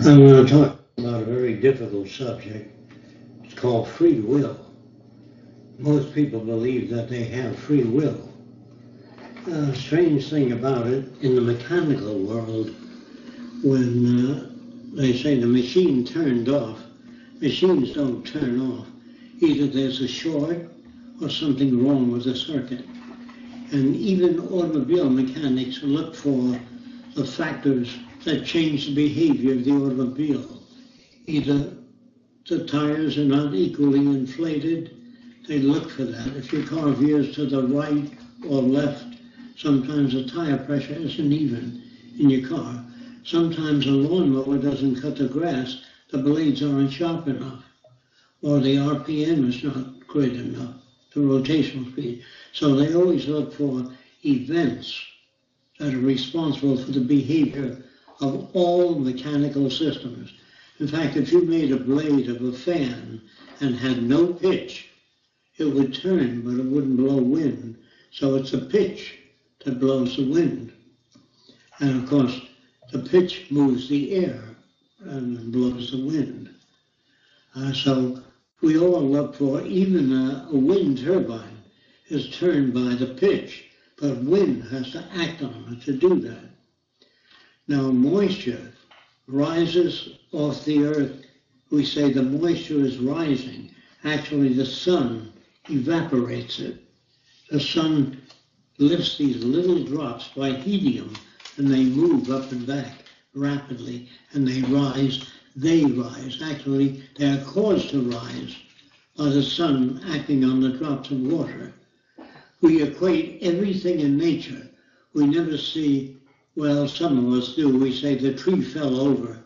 I'm going to talk about a very difficult subject. It's called free will. Most people believe that they have free will. The strange thing about it, in the mechanical world, when they say the machine turned off, machines don't turn off. Either there's a short or something wrong with the circuit. And even automobile mechanics look for the factors that change the behavior of the automobile. Either the tires are not equally inflated, they look for that. If your car veers to the right or left, sometimes the tire pressure isn't even in your car. Sometimes a lawnmower doesn't cut the grass, the blades aren't sharp enough, or the RPM is not great enough, the rotational speed. So they always look for events that are responsible for the behavior of all mechanical systems. In fact, if you made a blade of a fan and had no pitch, it would turn, but it wouldn't blow wind. So it's a pitch that blows the wind. And of course, the pitch moves the air and blows the wind. So we all look for, even a wind turbine is turned by the pitch, but wind has to act on it to do that. Now, moisture rises off the earth. We say the moisture is rising. Actually, the sun evaporates it. The sun lifts these little drops by helium, and they move up and back rapidly, and they rise. They rise. Actually, they are caused to rise by the sun acting on the drops of water. We equate everything in nature. We never see, well, some of us do. We say the tree fell over.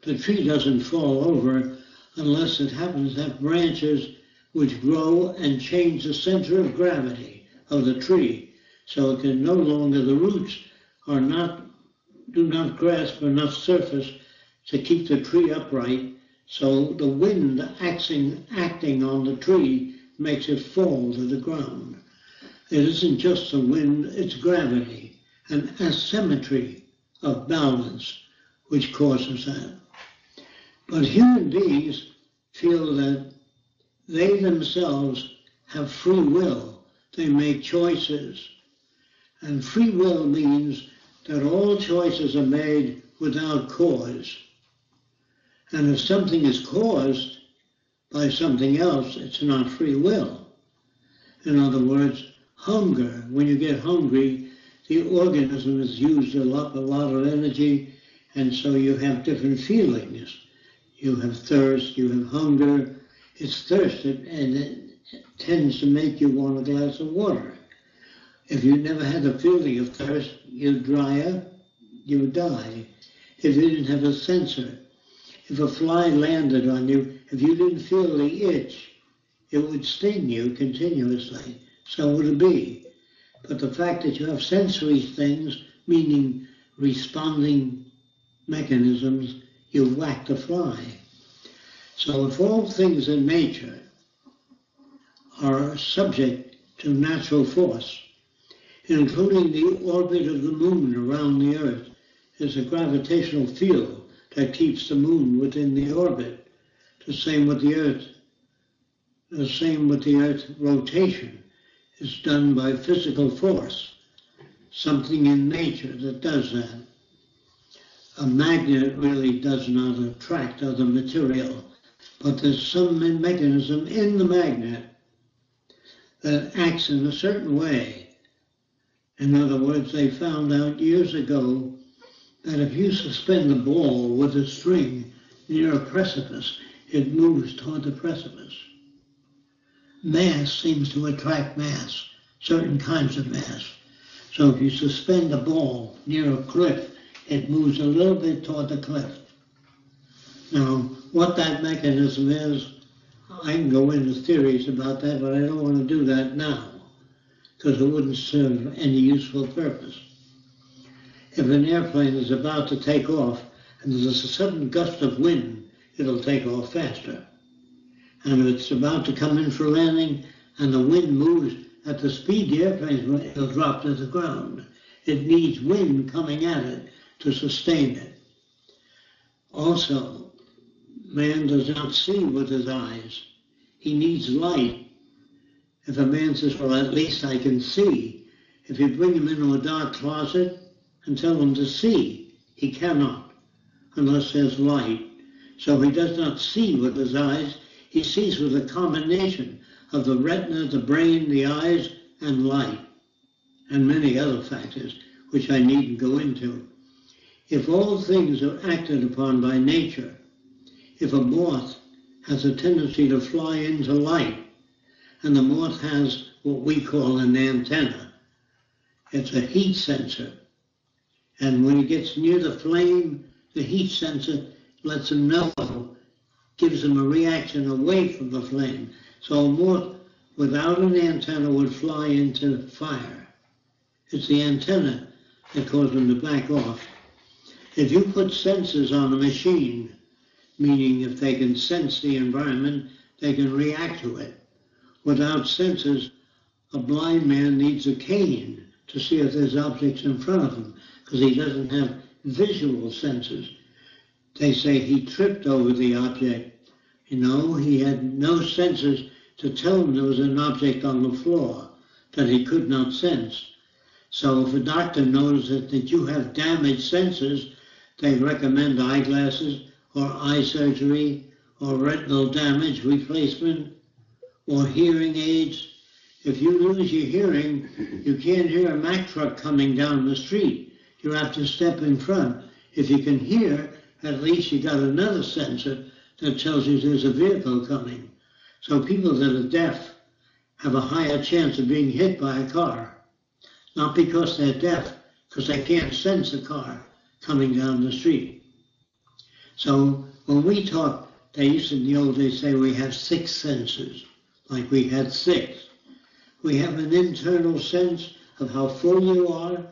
The tree doesn't fall over unless it happens to have branches which grow and change the center of gravity of the tree. So it can no longer, the roots do not grasp enough surface to keep the tree upright. So the wind acting on the tree makes it fall to the ground. It isn't just the wind, it's gravity, an asymmetry of balance which causes that. But human beings feel that they themselves have free will. They make choices. And free will means that all choices are made without cause. And if something is caused by something else, it's not free will. In other words, hunger. When you get hungry, the organism has used a lot of energy, and so you have different feelings. You have thirst, you have hunger. It's thirst, and it tends to make you want a glass of water. If you never had the feeling of thirst, you'd dry up, you would die. If you didn't have a sensor, if a fly landed on you, if you didn't feel the itch, it would sting you continuously. So would it be. But the fact that you have sensory things, meaning responding mechanisms, you whack the fly. So if all things in nature are subject to natural force, including the orbit of the moon around the Earth, is a gravitational field that keeps the moon within the orbit. The same with the Earth. The same with the Earth rotation is done by physical force, something in nature that does that. A magnet really does not attract other material, but there's some mechanism in the magnet that acts in a certain way. In other words, they found out years ago that if you suspend a ball with a string near a precipice, it moves toward the precipice. Mass seems to attract mass, certain kinds of mass. So if you suspend a ball near a cliff, it moves a little bit toward the cliff. Now, what that mechanism is, I can go into theories about that, but I don't want to do that now, because it wouldn't serve any useful purpose. If an airplane is about to take off and there's a sudden gust of wind, it'll take off faster. And if it's about to come in for landing and the wind moves at the speed the airplane is, it'll drop to the ground. It needs wind coming at it to sustain it. Also, man does not see with his eyes. He needs light. If a man says, well, at least I can see, if you bring him into a dark closet and tell him to see, he cannot, unless there's light. So he does not see with his eyes. He sees with a combination of the retina, the brain, the eyes, and light, and many other factors, which I needn't go into. If all things are acted upon by nature, if a moth has a tendency to fly into light, and the moth has what we call an antenna, it's a heat sensor. And when it gets near the flame, the heat sensor lets him know, gives him a reaction away from the flame. So a moth without an antenna would fly into fire. It's the antenna that causes them to back off. If you put sensors on a machine, meaning if they can sense the environment, they can react to it. Without sensors, a blind man needs a cane to see if there's objects in front of him, because he doesn't have visual senses. They say he tripped over the object. You know, he had no senses to tell him there was an object on the floor that he could not sense. So if a doctor knows that you have damaged senses, they recommend eyeglasses or eye surgery or retinal damage replacement or hearing aids. If you lose your hearing, you can't hear a Mack truck coming down the street. You have to step in front. If you can hear, at least you got another sensor that tells you there's a vehicle coming. So people that are deaf have a higher chance of being hit by a car. Not because they're deaf, because they can't sense a car coming down the street. So when we talk, they used to in the old days say we have 6 senses, like we had 6. We have an internal sense of how full you are.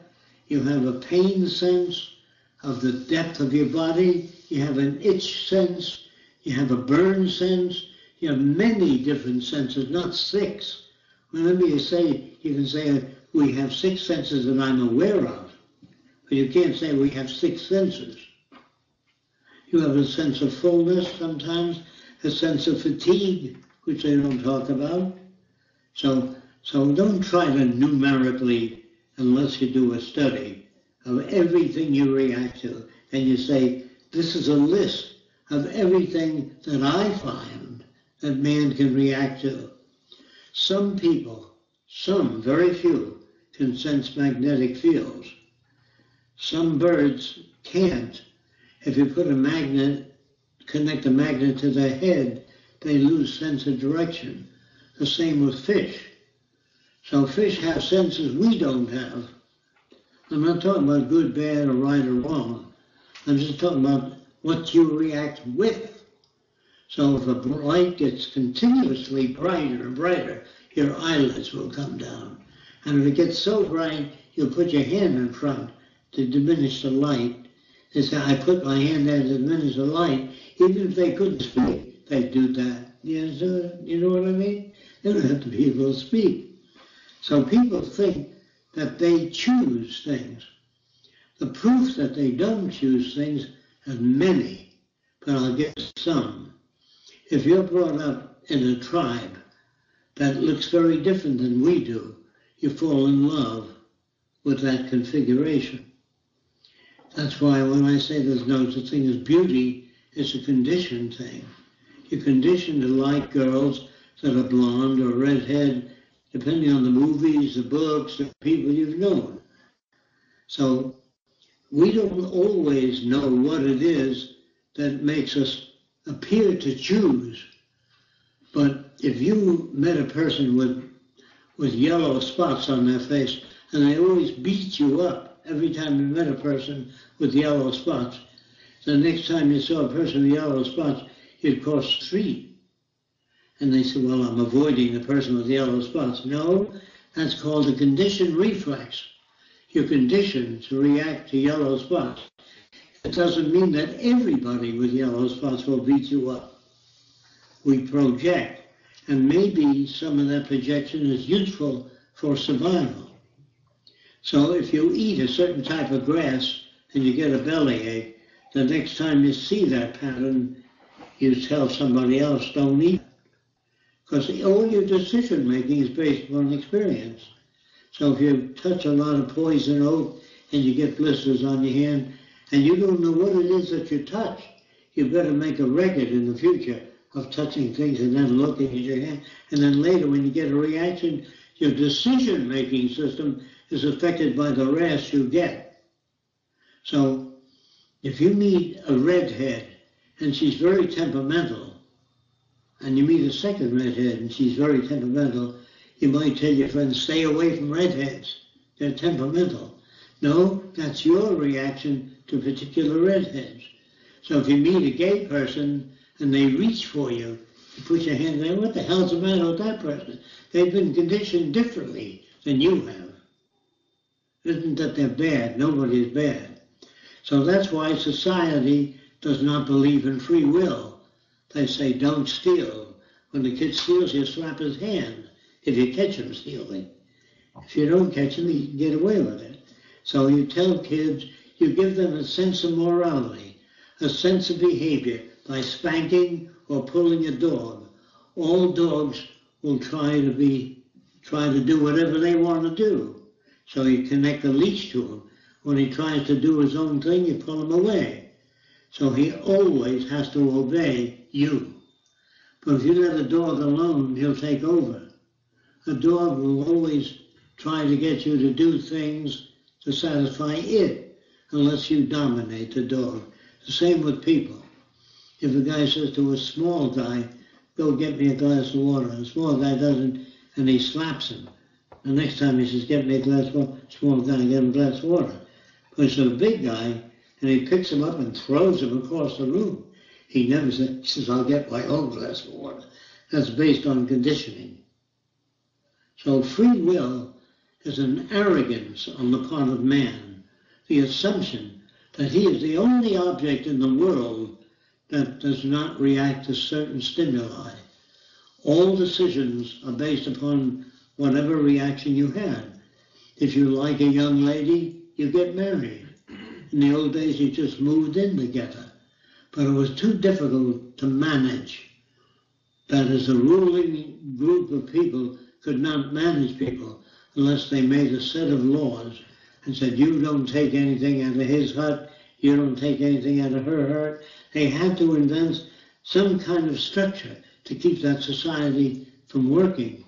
You have a pain sense of the depth of your body. You have an itch sense. You have a burn sense. You have many different senses, not 6. Whenever you can say we have 6 senses that I'm aware of, but you can't say we have 6 senses. You have a sense of fullness sometimes, a sense of fatigue, which they don't talk about. So don't try to numerically, unless you do a study of everything you react to, and you say, this is a list of everything that I find that man can react to. Some people, very few, can sense magnetic fields. Some birds can't. If you put a magnet, connect a magnet to their head, they lose sense of direction. The same with fish. So fish have senses we don't have. I'm not talking about good, bad, or right or wrong. I'm just talking about what you react with. So if a light gets continuously brighter and brighter, your eyelids will come down. And if it gets so bright, you'll put your hand in front to diminish the light. They say, I put my hand there to diminish the light. Even if they couldn't speak, they'd do that. Yes, you know what I mean? They don't have to be able to speak. So people think that they choose things. The proof that they don't choose things is many, but I'll give some. If you're brought up in a tribe that looks very different than we do, you fall in love with that configuration. That's why when I say there's no such thing as beauty, it's a conditioned thing. You're conditioned to like girls that are blonde or redhead, depending on the movies, the books, the people you've known. So we don't always know what it is that makes us appear to choose. But if you met a person with yellow spots on their face, and they always beat you up every time you met a person with yellow spots, the next time you saw a person with yellow spots, you'd cross the street. And they said, well, I'm avoiding the person with yellow spots. No, that's called a conditioned reflex. You're conditioned to react to yellow spots. It doesn't mean that everybody with yellow spots will beat you up. We project, and maybe some of that projection is useful for survival. So if you eat a certain type of grass and you get a bellyache, the next time you see that pattern, you tell somebody else, don't eat. Because all your decision making is based upon experience. So if you touch a lot of poison oak and you get blisters on your hand and you don't know what it is that you touch, you better make a record in the future of touching things and then looking at your hand. And then later when you get a reaction, your decision making system is affected by the rash you get. So if you meet a redhead and she's very temperamental, and you meet a second redhead and she's very temperamental, you might tell your friends, stay away from redheads. They're temperamental. No, that's your reaction to particular redheads. So if you meet a gay person and they reach for you, you put your hand there, what the hell's the matter with that person? They've been conditioned differently than you have. It isn't that they're bad. Nobody is bad. So that's why society does not believe in free will. They say, don't steal. When the kid steals, you slap his hand if you catch him stealing. If you don't catch him, he can get away with it. So you tell kids, you give them a sense of morality, a sense of behavior by spanking or pulling a dog. All dogs will try to do whatever they want to do. So you connect a leash to him. When he tries to do his own thing, you pull him away. So he always has to obey you. But if you let a dog alone, he'll take over. A dog will always try to get you to do things to satisfy it, unless you dominate the dog. The same with people. If a guy says to a small guy, go get me a glass of water, and the small guy doesn't, and he slaps him. The next time he says, get me a glass of water, small guy, get him a glass of water. But it's a big guy, and he picks him up and throws him across the room. He never says, he says, I'll get my own glass of water. That's based on conditioning. So free will is an arrogance on the part of man, the assumption that he is the only object in the world that does not react to certain stimuli. All decisions are based upon whatever reaction you have. If you like a young lady, you get married. In the old days, you just moved in together. But it was too difficult to manage. That is, the ruling group of people could not manage people unless they made a set of laws and said, you don't take anything out of his hut, you don't take anything out of her hut. They had to invent some kind of structure to keep that society from working.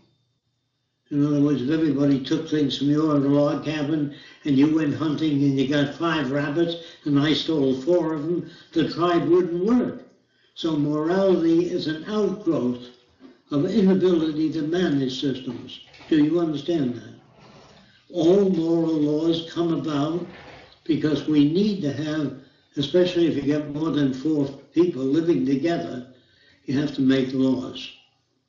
In other words, if everybody took things from your log cabin and you went hunting and you got 5 rabbits and I stole 4 of them, the tribe wouldn't work. So morality is an outgrowth of inability to manage systems. Do you understand that? All moral laws come about because we need to have, especially if you get more than 4 people living together, you have to make laws.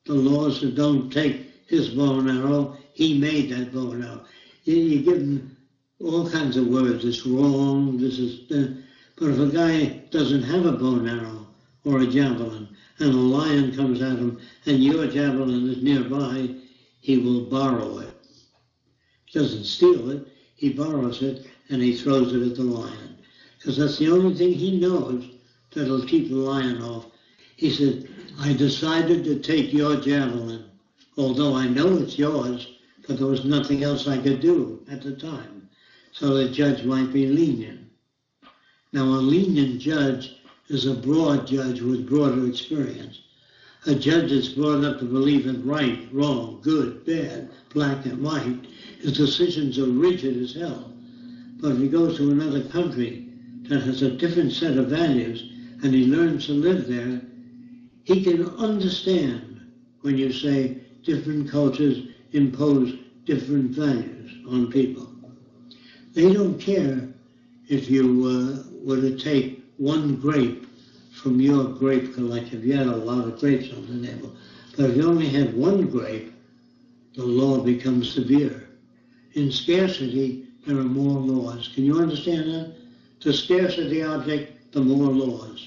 The laws that don't take his bow and arrow, he made that bow and arrow. You give him all kinds of words, it's wrong, this is, but if a guy doesn't have a bow and arrow or a javelin, and a lion comes at him, and your javelin is nearby, he will borrow it. He doesn't steal it, he borrows it, and he throws it at the lion. Because that's the only thing he knows that'll keep the lion off. He said, I decided to take your javelin, although I know it's yours, but there was nothing else I could do at the time. So the judge might be lenient. Now, a lenient judge is a broad judge with broader experience. A judge that's brought up to believe in right, wrong, good, bad, black and white, his decisions are rigid as hell. But if he goes to another country that has a different set of values and he learns to live there, he can understand when you say different cultures impose different values on people. They don't care if you were to take one grape from your grape collection. You had a lot of grapes on the table. But if you only had one grape, the law becomes severe. In scarcity, there are more laws. Can you understand that? The scarcer the object, the more laws.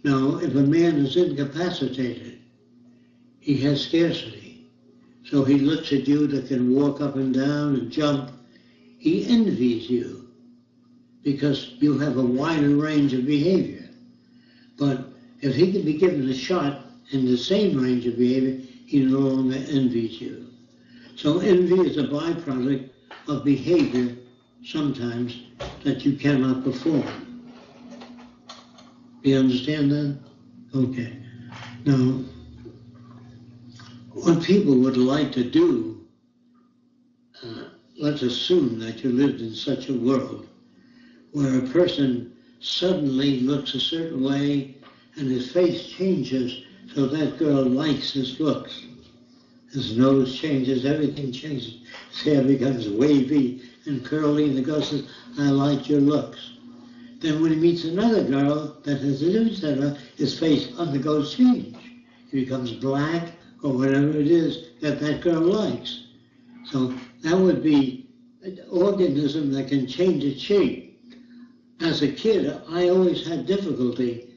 Now, if a man is incapacitated, he has scarcity. So he looks at you that can walk up and down and jump. He envies you because you have a wider range of behavior. But if he can be given a shot in the same range of behavior, he no longer envies you. So envy is a byproduct of behavior sometimes that you cannot perform. Do you understand that? Okay. Now, what people would like to do, let's assume that you lived in such a world where a person suddenly looks a certain way and his face changes so that girl likes his looks. His nose changes, everything changes. His hair becomes wavy and curly, and the girl says, I like your looks. Then when he meets another girl that has a different setup, his face undergoes change. It becomes black or whatever it is that that girl likes. So that would be an organism that can change its shape. As a kid, I always had difficulty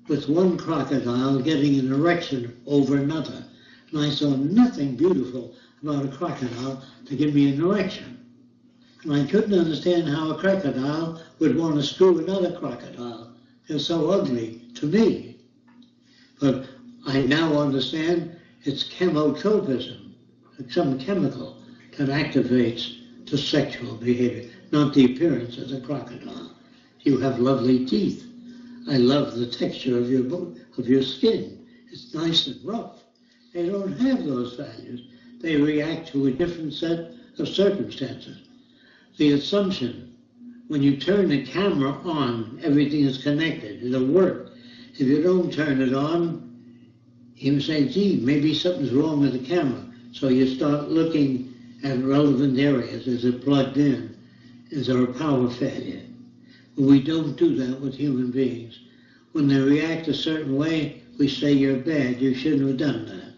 with one crocodile getting an erection over another. And I saw nothing beautiful about a crocodile to give me an erection. And I couldn't understand how a crocodile would want to screw another crocodile. They're so ugly to me. But I now understand it's chemotropism, it's some chemical that activates the sexual behavior, not the appearance of the crocodile. You have lovely teeth. I love the texture of your skin. It's nice and rough. They don't have those values. They react to a different set of circumstances. The assumption, when you turn the camera on, everything is connected. It'll work. If you don't turn it on, you say, gee, maybe something's wrong with the camera. So you start looking at relevant areas. Is it plugged in? Is there a power failure? We don't do that with human beings. When they react a certain way, we say you're bad, you shouldn't have done that.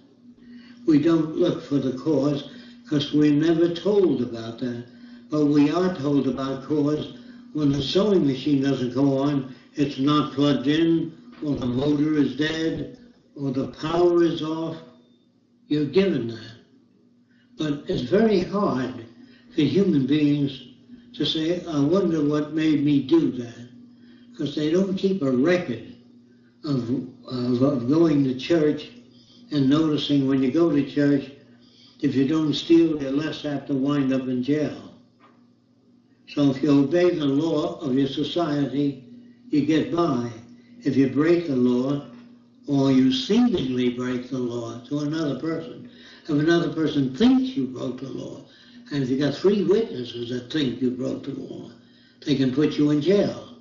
We don't look for the cause because we're never told about that. But we are told about cause when the sewing machine doesn't go on, it's not plugged in, or the motor is dead, or the power is off. You're given that. But it's very hard for human beings to say, I wonder what made me do that. Because they don't keep a record of going to church and noticing when you go to church, if you don't steal, you're less apt to wind up in jail. So if you obey the law of your society, you get by. If you break the law, or you seemingly break the law to another person, if another person thinks you broke the law, and if you got 3 witnesses that think you broke the law, they can put you in jail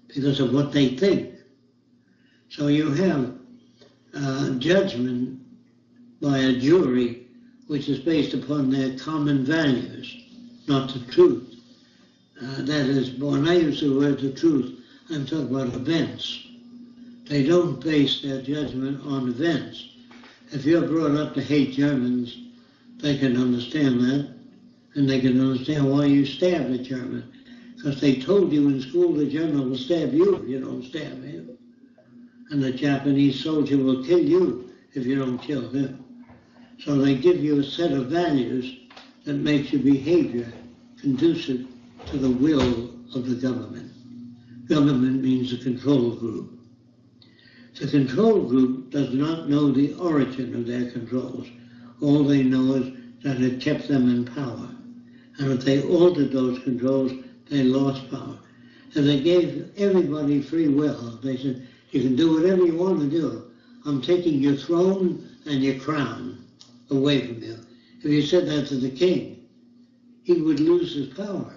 because of what they think. So you have judgment by a jury which is based upon their common values, not the truth. That is, when I use the word the truth, I'm talking about events. They don't base their judgment on events. If you're brought up to hate Germans, they can understand that, and they can understand why you stabbed a German. Because they told you in school the German will stab you if you don't stab him. And the Japanese soldier will kill you if you don't kill him. So they give you a set of values that makes your behavior conducive to the will of the government. Government means a control group. The control group does not know the origin of their controls. All they know is that it kept them in power. And if they altered those controls, they lost power. And they gave everybody free will. They said, you can do whatever you want to do. I'm taking your throne and your crown away from you. If you said that to the king, he would lose his power.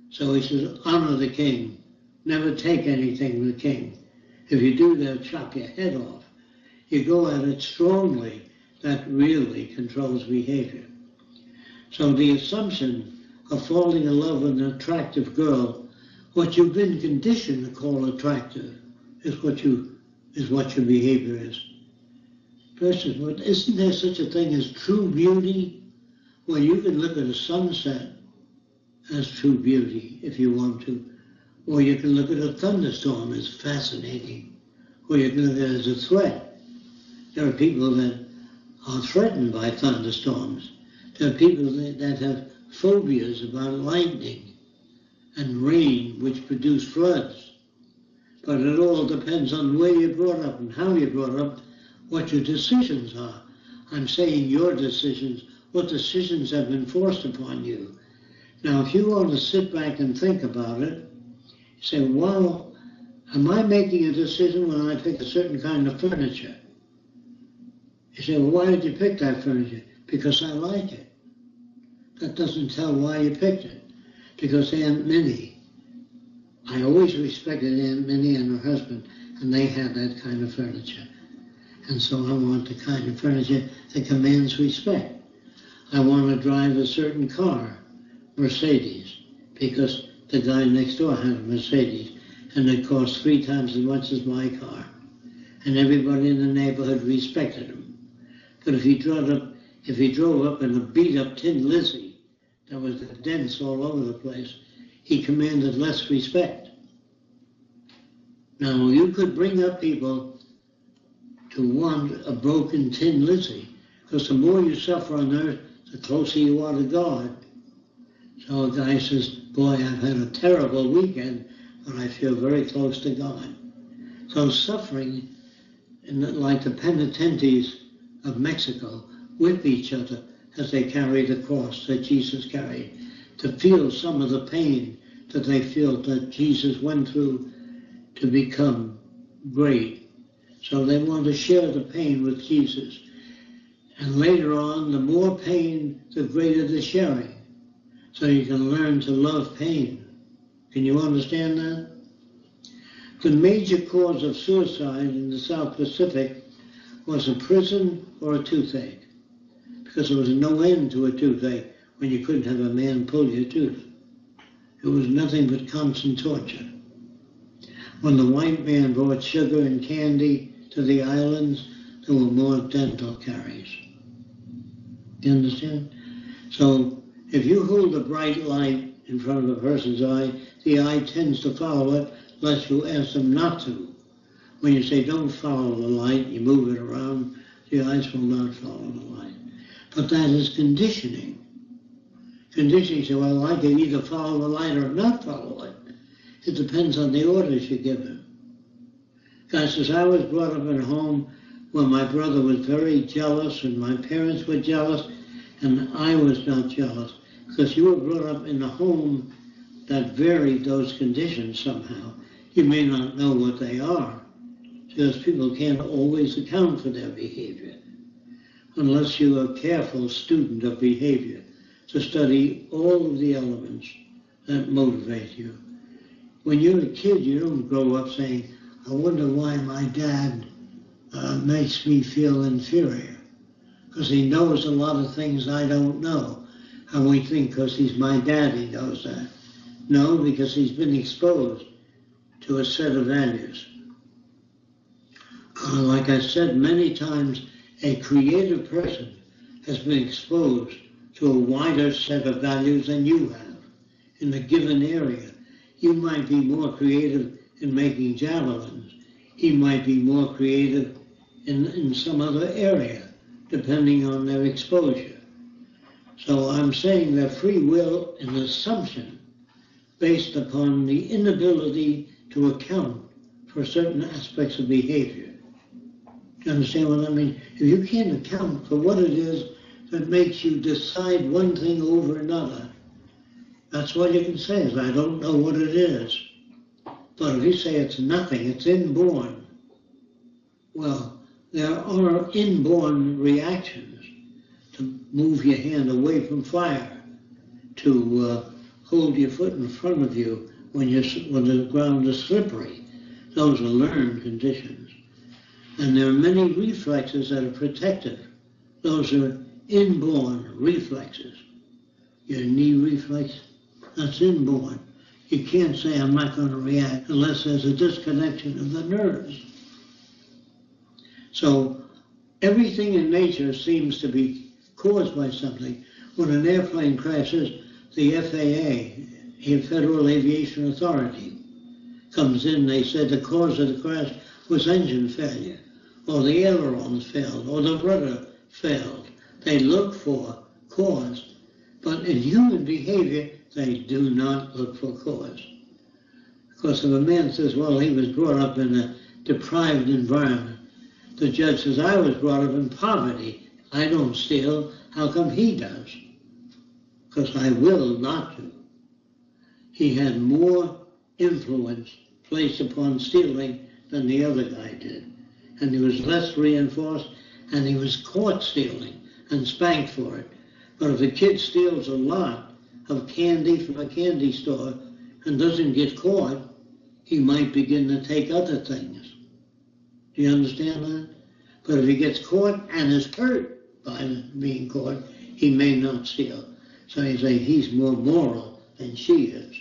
So he says, honor the king. Never take anything from the king. If you do, they'll chop your head off. You go at it strongly. That really controls behavior. So the assumption of falling in love with an attractive girl, what you've been conditioned to call attractive, is what your behavior is. Person, but isn't there such a thing as true beauty? Well, you can look at a sunset as true beauty if you want to. Or you can look at a thunderstorm as fascinating. Or you can look at it as a threat. There are people that are threatened by thunderstorms. There are people that have phobias about lightning. and rain, which produce floods. But it all depends on where you're brought up and how you're brought up, what your decisions are. I'm saying your decisions, what decisions have been forced upon you. Now, if you want to sit back and think about it, say, well, am I making a decision when I pick a certain kind of furniture? You say, well, why did you pick that furniture? Because I like it. That doesn't tell why you picked it. Because Aunt Minnie, I always respected Aunt Minnie and her husband, and they had that kind of furniture. And so I want the kind of furniture that commands respect. I want to drive a certain car, Mercedes, because the guy next door had a Mercedes, and it cost 3 times as much as my car. And everybody in the neighborhood respected him. But if he drove up in a beat-up Tin Lizzie that was dents all over the place, he commanded less respect. Now, you could bring up people to want a broken Tin Lizzie, because the more you suffer on earth, the closer you are to God. So a guy says, boy, I've had a terrible weekend, but I feel very close to God. So suffering, like the penitentes of Mexico, with each other as they carry the cross that Jesus carried, to feel some of the pain that they feel that Jesus went through to become great. So they want to share the pain with Jesus. And later on, the more pain, the greater the sharing. So you can learn to love pain. Can you understand that? The major cause of suicide in the South Pacific was a prison or a toothache, because there was no end to a toothache when you couldn't have a man pull your tooth. It was nothing but constant torture. When the white man brought sugar and candy to the islands, there were more dental caries. You understand? So if you hold a bright light in front of a person's eye, the eye tends to follow it unless you ask them not to. When you say don't follow the light, you move it around, the eyes will not follow the light. But that is conditioning. Conditioning, say, well, I can either follow the light or not follow it. It depends on the orders you give him. God says, I was brought up in a home where my brother was very jealous and my parents were jealous, and I was not jealous, because you were brought up in a home that varied those conditions somehow. You may not know what they are, because people can't always account for their behavior, unless you're a careful student of behavior, to study all of the elements that motivate you. When you're a kid, you don't grow up saying, I wonder why my dad makes me feel inferior, because he knows a lot of things I don't know. And we think because he's my dad, he knows that. No, because he's been exposed to a set of values. Like I said many times, a creative person has been exposed to a wider set of values than you have in a given area. You might be more creative in making javelins. He might be more creative in some other area, depending on their exposure. So I'm saying that free will is an assumption based upon the inability to account for certain aspects of behavior. Do you understand what I mean? If you can't account for what it is that makes you decide one thing over another, that's what you can say is, I don't know what it is. But if you say it's nothing, it's inborn, well, there are inborn reactions to move your hand away from fire, to hold your foot in front of you when the ground is slippery. Those are learned conditions. And there are many reflexes that are protective. Those are inborn reflexes. Your knee reflex, that's inborn. You can't say I'm not going to react unless there's a disconnection of the nerves. So everything in nature seems to be caused by something. When an airplane crashes, the FAA, the Federal Aviation Authority, comes in, they said the cause of the crash was engine failure, or the ailerons failed, or the rudder failed. They look for cause, but in human behavior, they do not look for cause. Because if a man says, well, he was brought up in a deprived environment, the judge says, I was brought up in poverty. I don't steal. How come he does? Because I will not to. He had more influence placed upon stealing than the other guy did. And he was less reinforced, and he was caught stealing and spanked for it. But if a kid steals a lot of candy from a candy store and doesn't get caught, he might begin to take other things. Do you understand that? But if he gets caught and is hurt by being caught, he may not steal. So you say he's more moral than she is.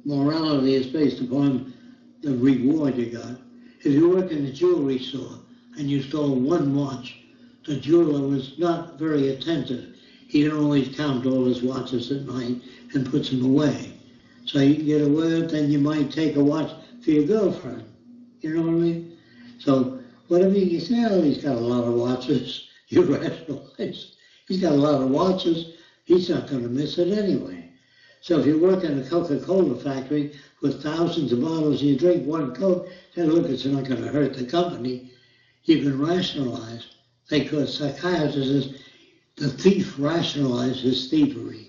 Morality is based upon the reward you got. If you work in a jewelry store and you stole one watch, the jeweler was not very attentive. He didn't always count all his watches at night and puts them away. So you get a word, then you might take a watch for your girlfriend. You know what I mean? So whatever you say, oh, he's got a lot of watches, you rationalize. He's got a lot of watches, he's not going to miss it anyway. So if you work in a Coca-Cola factory with thousands of bottles and you drink one Coke, then look, it's not going to hurt the company. You can rationalize. Because psychiatrist says the thief rationalizes thievery.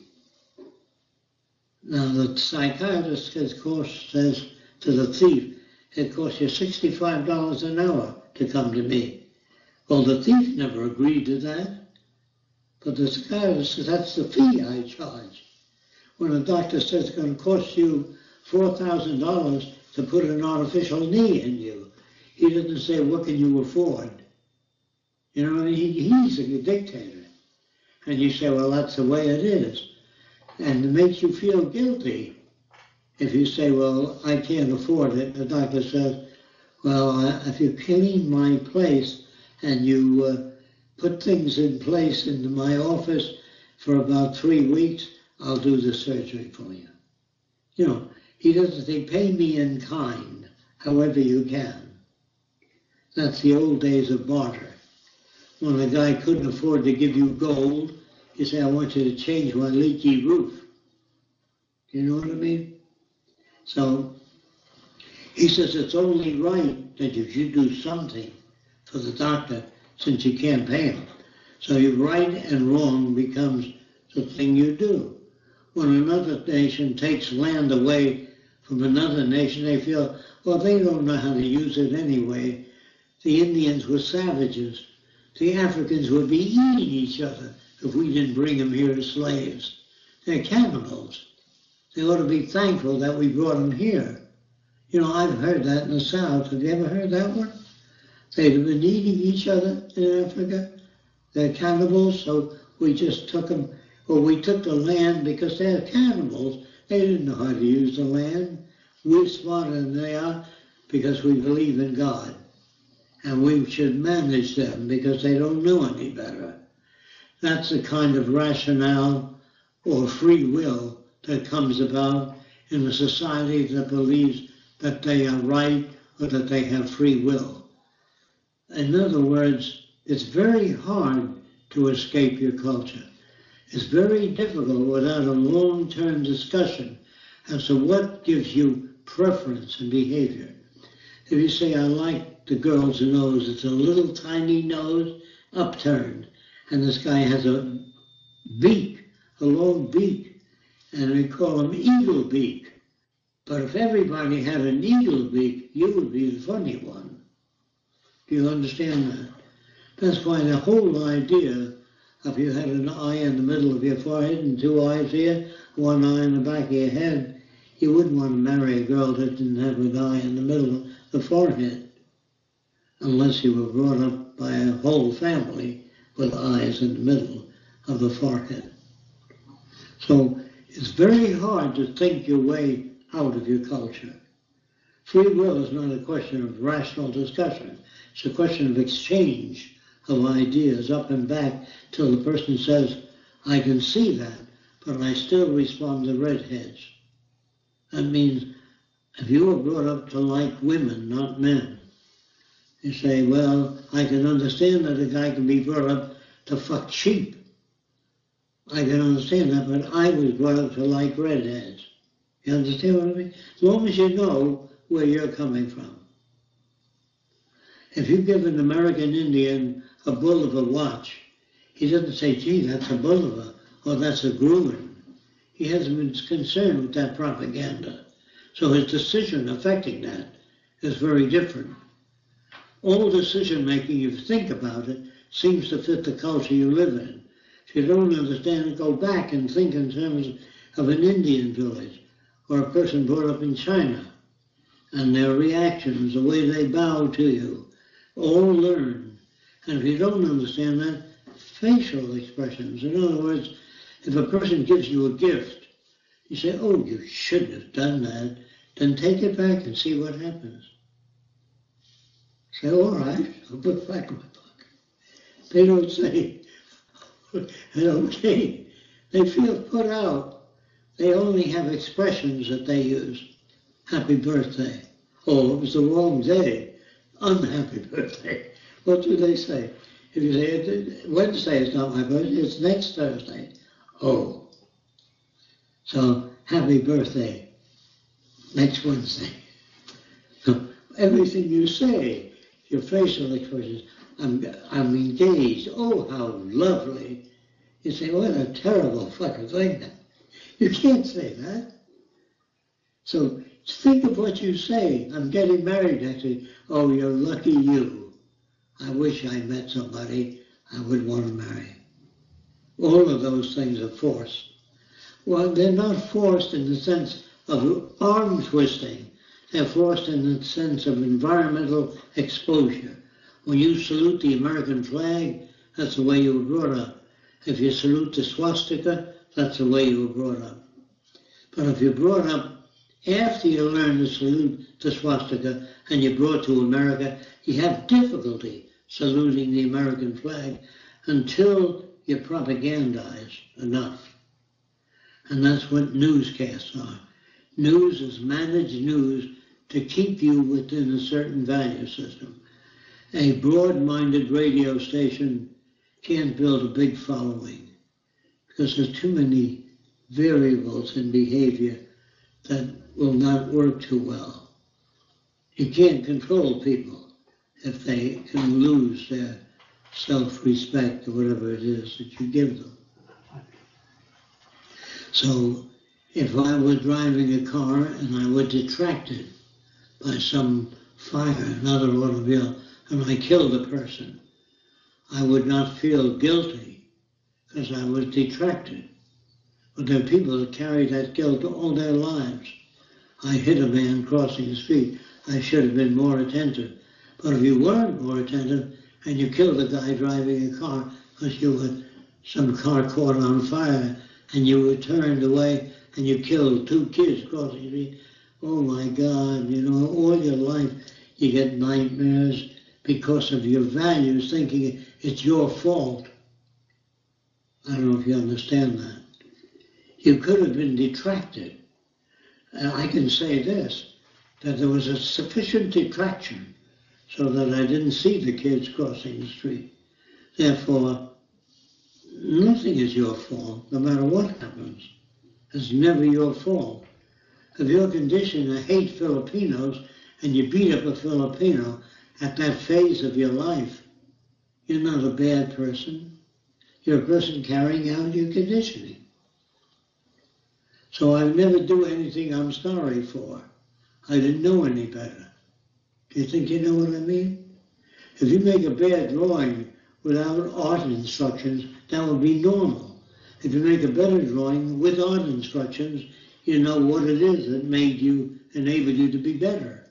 Now the psychiatrist, of course, says to the thief, it costs you $65 an hour to come to me. Well, the thief never agreed to that. But the psychiatrist says, that's the fee I charge. When a doctor says it's going to cost you $4,000 to put an artificial knee in you, he doesn't say, what can you afford? You know, he's a dictator. And you say, well, that's the way it is. And it makes you feel guilty if you say, well, I can't afford it. The doctor says, well, if you clean my place and you put things in place in my office for about 3 weeks, I'll do the surgery for you. You know, he doesn't say, pay me in kind, however you can. That's the old days of barter. When a guy couldn't afford to give you gold, you say, I want you to change my leaky roof. You know what I mean? So he says it's only right that you should do something for the doctor since you can't pay him. So your right and wrong becomes the thing you do. When another nation takes land away from another nation, they feel, well, they don't know how to use it anyway. The Indians were savages. The Africans would be eating each other if we didn't bring them here as slaves. They're cannibals. They ought to be thankful that we brought them here. You know, I've heard that in the South. Have you ever heard that one? They'd have been eating each other in Africa. They're cannibals, so we just took them, or we took the land because they're cannibals. They didn't know how to use the land. We're smarter than they are because we believe in God. And we should manage them because they don't know any better. That's the kind of rationale or free will that comes about in a society that believes that they are right or that they have free will. In other words, it's very hard to escape your culture. It's very difficult without a long-term discussion as to what gives you preference and behavior. If you say, I like the girl's nose, it's a little tiny nose, upturned, and this guy has a beak, a long beak, and we call him eagle beak. But if everybody had an eagle beak, you would be the funny one. Do you understand that? That's why the whole idea of you had an eye in the middle of your forehead and 2 eyes here, 1 eye in the back of your head, you wouldn't want to marry a girl that didn't have an eye in the middle of the forehead, unless you were brought up by a whole family with eyes in the middle of the forehead. So it's very hard to think your way out of your culture. Free will is not a question of rational discussion. It's a question of exchange of ideas up and back till the person says, I can see that, but I still respond to redheads. That means if you were brought up to like women, not men, you say, well, I can understand that a guy can be brought up to fuck sheep. I can understand that, but I was brought up to like redheads. You understand what I mean? As long as you know where you're coming from. If you give an American Indian a Bulliver watch, he doesn't say, gee, that's a Bulliver, or that's a Gruen. He hasn't been concerned with that propaganda. So his decision affecting that is very different. All decision making, if you think about it, seems to fit the culture you live in. If you don't understand it, go back and think in terms of an Indian village or a person brought up in China and their reactions, the way they bow to you, all learn. And if you don't understand that, facial expressions. In other words, if a person gives you a gift, you say, oh, you shouldn't have done that, then take it back and see what happens. Say, all right, I'll put it back in my pocket. They don't say, okay. They feel put out. They only have expressions that they use. Happy birthday. Oh, it was the wrong day. Unhappy birthday. What do they say? If you say, Wednesday is not my birthday, it's next Thursday. Oh. So, happy birthday. Next Wednesday. So, everything you say, your facial expressions, I'm engaged. Oh, how lovely. You say, what a terrible fucking thing. You can't say that. So think of what you say. I'm getting married next week. Oh, you're lucky you. I wish I met somebody I would want to marry. All of those things are forced. Well, they're not forced in the sense of arm twisting. They're forced in the sense of environmental exposure. When you salute the American flag, that's the way you were brought up. If you salute the swastika, that's the way you were brought up. But if you're brought up after you learn to salute the swastika and you're brought to America, you have difficulty saluting the American flag until you propagandize enough. And that's what newscasts are. News is managed news to keep you within a certain value system. A broad-minded radio station can't build a big following because there's too many variables in behavior that will not work too well. You can't control people if they can lose their self-respect or whatever it is that you give them. So if I were driving a car and I were detracted by some fire, another automobile, and I killed a person, I would not feel guilty because I was detracted. But there are people that carry that guilt all their lives. I hit a man crossing the street. I should have been more attentive. But if you weren't more attentive and you killed a guy driving a car because you were some car caught on fire and you were turned away and you killed 2 kids crossing the street, oh my God, you know, all your life you get nightmares because of your values, thinking it's your fault. I don't know if you understand that. You could have been detracted. And I can say this, that there was a sufficient detraction so that I didn't see the kids crossing the street. Therefore, nothing is your fault, no matter what happens. It's never your fault. If you're conditioned to hate Filipinos and you beat up a Filipino at that phase of your life, you're not a bad person. You're a person carrying out your conditioning. So I never do anything I'm sorry for. I didn't know any better. Do you think you know what I mean? If you make a bad drawing without art instructions, that would be normal. If you make a better drawing with art instructions, you know what it is that enabled you to be better.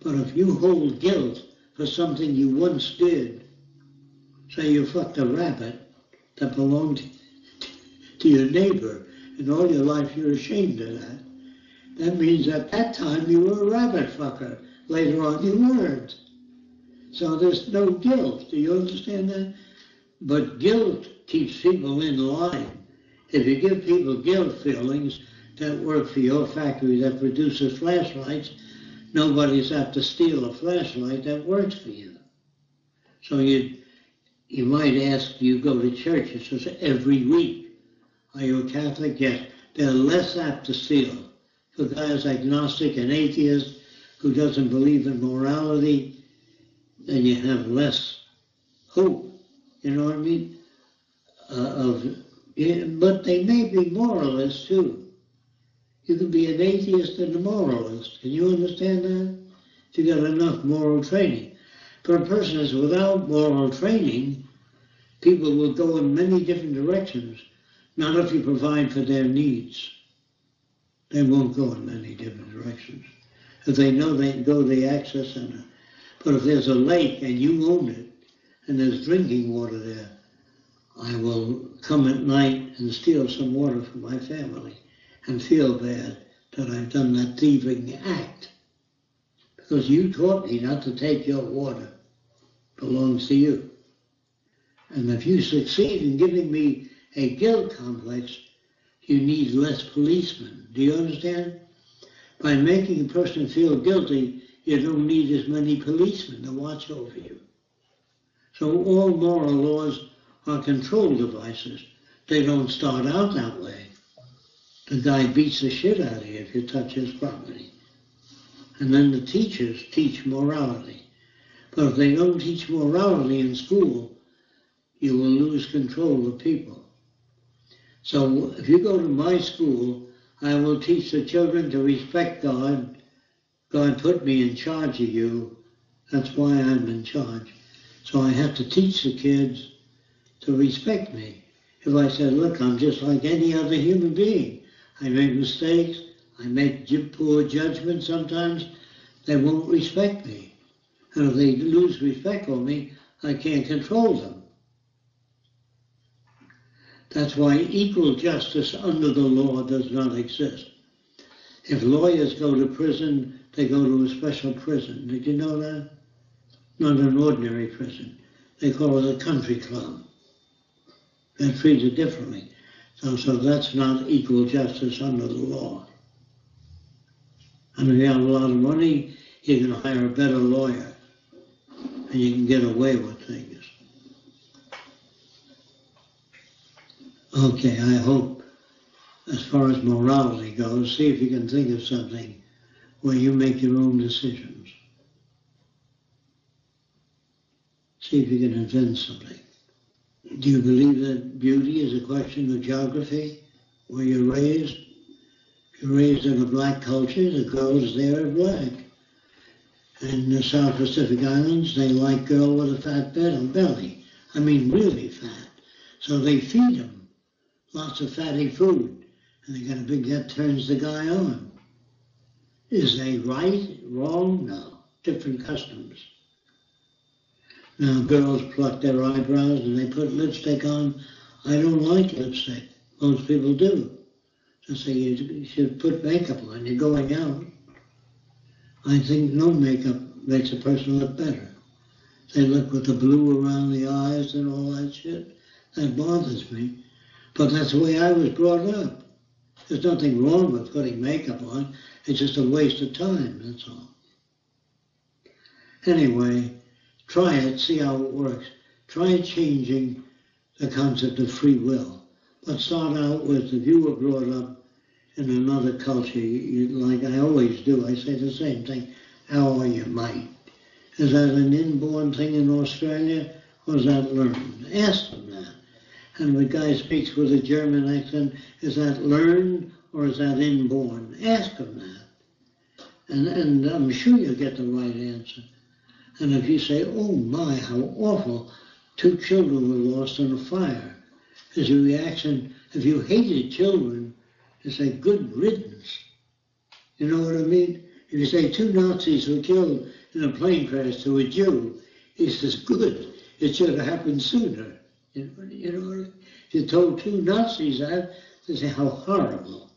But if you hold guilt for something you once did, say you fucked a rabbit that belonged to your neighbor, and all your life you're ashamed of that, that means at that time you were a rabbit fucker. Later on you weren't. So there's no guilt. Do you understand that? But guilt keeps people in line. If you give people guilt feelings that work for your factory that produces flashlights, nobody's have to steal a flashlight that works for you. So You might ask, do you go to church? It says every week. Are you a Catholic? Yes. They're less apt to steal. If a guy is agnostic and atheist who doesn't believe in morality, then you have less hope. You know what I mean? But they may be moralists too. You can be an atheist and a moralist. Can you understand that? If you got enough moral training. But a person is without moral training, people will go in many different directions. Not if you provide for their needs. They won't go in many different directions. If they know they can go to the access center. But if there's a lake and you own it, and there's drinking water there, I will come at night and steal some water from my family and feel bad that I've done that thieving act. Because you taught me not to take your water. It belongs to you. And if you succeed in giving me a guilt complex, you need less policemen. Do you understand? By making a person feel guilty, you don't need as many policemen to watch over you. So all moral laws are control devices. They don't start out that way. The guy beats the shit out of you if you touch his property. And then the teachers teach morality. But if they don't teach morality in school, you will lose control of people. So if you go to my school, I will teach the children to respect God. God put me in charge of you. That's why I'm in charge. So I have to teach the kids to respect me. If I said, look, I'm just like any other human being. I make mistakes. I make poor judgments sometimes. They won't respect me. And if they lose respect for me, I can't control them. That's why equal justice under the law does not exist. If lawyers go to prison, they go to a special prison. Did you know that? Not an ordinary prison. They call it a country club. They're treated differently. So that's not equal justice under the law. And if you have a lot of money, you can hire a better lawyer. And you can get away with things. Okay, I hope, as far as morality goes, see if you can think of something where you make your own decisions. See if you can invent something. Do you believe that beauty is a question of geography, where you're raised? If you're raised in a black culture, the girls there are black. In the South Pacific Islands, they like girl with a fat belly. I mean, really fat. So they feed them lots of fatty food, and they got a big that turns the guy on. Is they right, wrong? No. Different customs. Now girls pluck their eyebrows and they put lipstick on. I don't like lipstick. Most people do. They say you should put makeup on. You're going out. I think no makeup makes a person look better. They look with the blue around the eyes and all that shit. That bothers me. But that's the way I was brought up. There's nothing wrong with putting makeup on. It's just a waste of time, that's all. Anyway, try it, see how it works. Try changing the concept of free will. But start out with, if you were brought up in another culture, like I always do, I say the same thing, how are you, mate? Is that an inborn thing in Australia, or is that learned? Ask them that. And if a guy speaks with a German accent, is that learned or is that inborn? Ask him that. And I'm sure you'll get the right answer. And if you say, oh my, how awful, 2 children were lost in a fire, as your reaction, if you hated children, you say, good riddance. You know what I mean? If you say 2 Nazis were killed in a plane crash to a Jew, he says, good, it should have happened sooner. You know, if you told 2 Nazis that, they say, how horrible.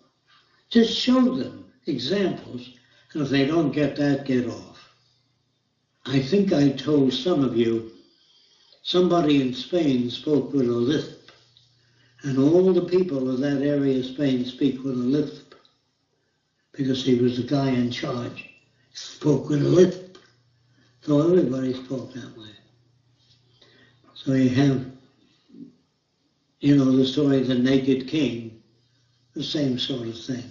Just show them examples, and if they don't get that, get off. I think I told some of you, somebody in Spain spoke with a lisp, and all the people of that area of Spain speak with a lisp, because he was the guy in charge, spoke with a lisp. So everybody spoke that way. So you have, the story of the naked king, the same sort of thing.